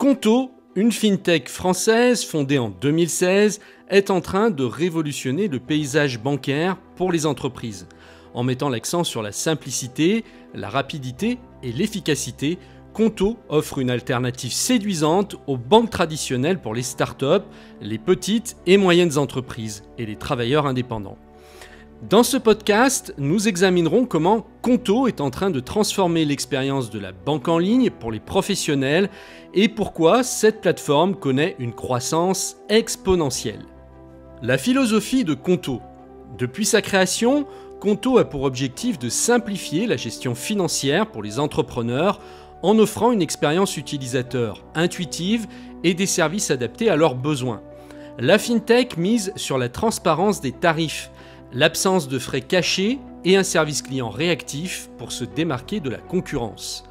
Conto, une fintech française fondée en 2016, est en train de révolutionner le paysage bancaire pour les entreprises. En mettant l'accent sur la simplicité, la rapidité et l'efficacité, Conto offre une alternative séduisante aux banques traditionnelles pour les startups, les petites et moyennes entreprises et les travailleurs indépendants. Dans ce podcast, nous examinerons comment Conto est en train de transformer l'expérience de la banque en ligne pour les professionnels et pourquoi cette plateforme connaît une croissance exponentielle. La philosophie de Conto. Depuis sa création, Conto a pour objectif de simplifier la gestion financière pour les entrepreneurs en offrant une expérience utilisateur intuitive et des services adaptés à leurs besoins. La fintech mise sur la transparence des tarifs, l'absence de frais cachés et un service client réactif pour se démarquer de la concurrence.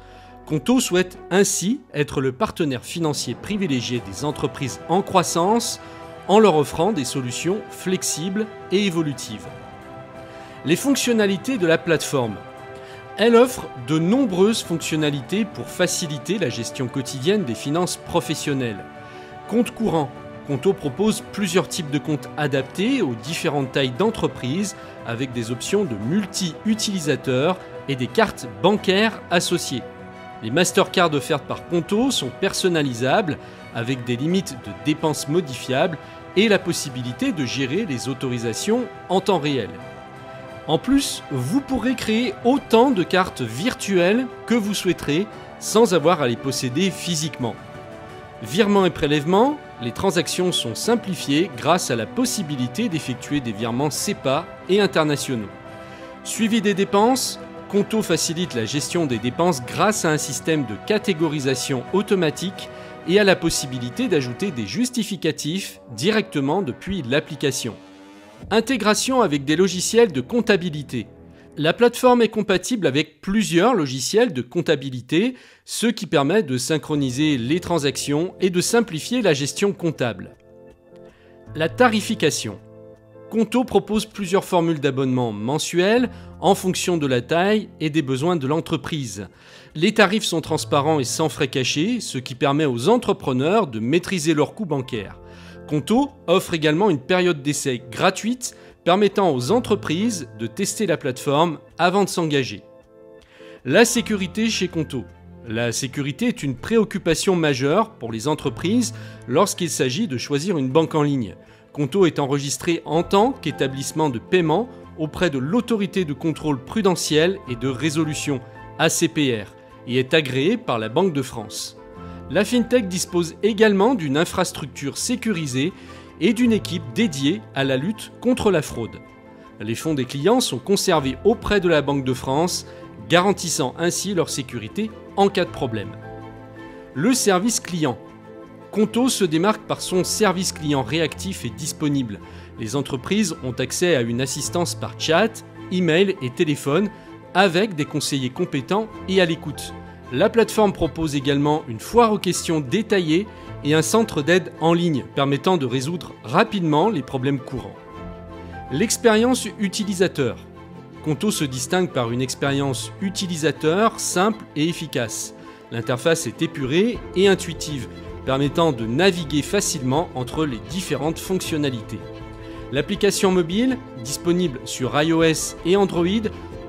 Conto souhaite ainsi être le partenaire financier privilégié des entreprises en croissance en leur offrant des solutions flexibles et évolutives. Les fonctionnalités de la plateforme. Elle offre de nombreuses fonctionnalités pour faciliter la gestion quotidienne des finances professionnelles. Compte courant. Conto propose plusieurs types de comptes adaptés aux différentes tailles d'entreprise avec des options de multi-utilisateurs et des cartes bancaires associées. Les Mastercards offertes par Conto sont personnalisables avec des limites de dépenses modifiables et la possibilité de gérer les autorisations en temps réel. En plus, vous pourrez créer autant de cartes virtuelles que vous souhaiterez sans avoir à les posséder physiquement. Virements et prélèvements, les transactions sont simplifiées grâce à la possibilité d'effectuer des virements SEPA et internationaux. Suivi des dépenses, Conto facilite la gestion des dépenses grâce à un système de catégorisation automatique et à la possibilité d'ajouter des justificatifs directement depuis l'application. Intégration avec des logiciels de comptabilité. La plateforme est compatible avec plusieurs logiciels de comptabilité, ce qui permet de synchroniser les transactions et de simplifier la gestion comptable. La tarification. Conto propose plusieurs formules d'abonnement mensuels en fonction de la taille et des besoins de l'entreprise. Les tarifs sont transparents et sans frais cachés, ce qui permet aux entrepreneurs de maîtriser leurs coûts bancaires. Conto offre également une période d'essai gratuite permettant aux entreprises de tester la plateforme avant de s'engager. La sécurité chez Conto. La sécurité est une préoccupation majeure pour les entreprises lorsqu'il s'agit de choisir une banque en ligne. Conto est enregistré en tant qu'établissement de paiement auprès de l'autorité de contrôle prudentiel et de résolution ACPR et est agréé par la Banque de France. La fintech dispose également d'une infrastructure sécurisée et d'une équipe dédiée à la lutte contre la fraude. Les fonds des clients sont conservés auprès de la Banque de France, garantissant ainsi leur sécurité en cas de problème. Le service client. Conto se démarque par son service client réactif et disponible. Les entreprises ont accès à une assistance par chat, email et téléphone avec des conseillers compétents et à l'écoute. La plateforme propose également une foire aux questions détaillée et un centre d'aide en ligne permettant de résoudre rapidement les problèmes courants. L'expérience utilisateur. Conto se distingue par une expérience utilisateur simple et efficace. L'interface est épurée et intuitive, permettant de naviguer facilement entre les différentes fonctionnalités. L'application mobile, disponible sur iOS et Android,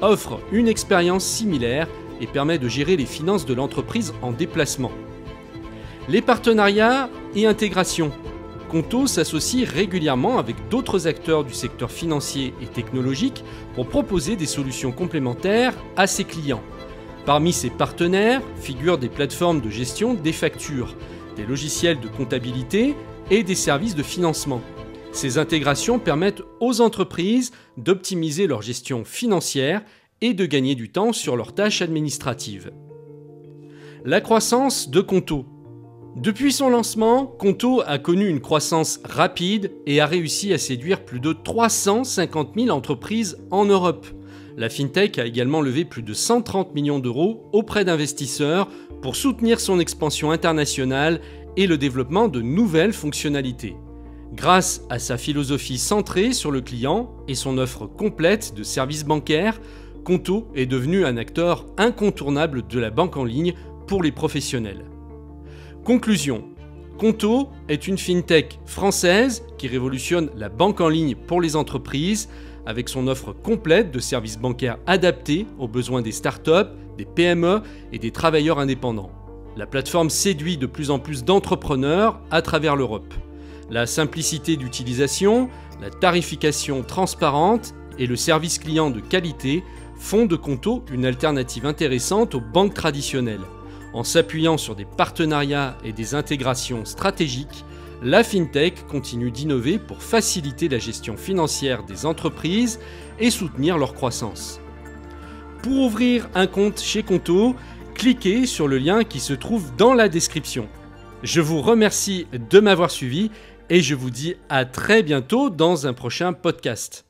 offre une expérience similaire et permet de gérer les finances de l'entreprise en déplacement. Les partenariats et intégration. Conto s'associe régulièrement avec d'autres acteurs du secteur financier et technologique pour proposer des solutions complémentaires à ses clients. Parmi ses partenaires figurent des plateformes de gestion des factures, des logiciels de comptabilité et des services de financement. Ces intégrations permettent aux entreprises d'optimiser leur gestion financière et de gagner du temps sur leurs tâches administratives. La croissance de Conto. Depuis son lancement, Conto a connu une croissance rapide et a réussi à séduire plus de 350 000 entreprises en Europe. La fintech a également levé plus de 130 millions d'euros auprès d'investisseurs pour soutenir son expansion internationale et le développement de nouvelles fonctionnalités. Grâce à sa philosophie centrée sur le client et son offre complète de services bancaires, Conto est devenu un acteur incontournable de la banque en ligne pour les professionnels. Conclusion. Conto est une fintech française qui révolutionne la banque en ligne pour les entreprises avec son offre complète de services bancaires adaptés aux besoins des startups, des PME et des travailleurs indépendants. La plateforme séduit de plus en plus d'entrepreneurs à travers l'Europe. La simplicité d'utilisation, la tarification transparente et le service client de qualité font de Conto une alternative intéressante aux banques traditionnelles. En s'appuyant sur des partenariats et des intégrations stratégiques, la FinTech continue d'innover pour faciliter la gestion financière des entreprises et soutenir leur croissance. Pour ouvrir un compte chez Conto, cliquez sur le lien qui se trouve dans la description. Je vous remercie de m'avoir suivi et je vous dis à très bientôt dans un prochain podcast.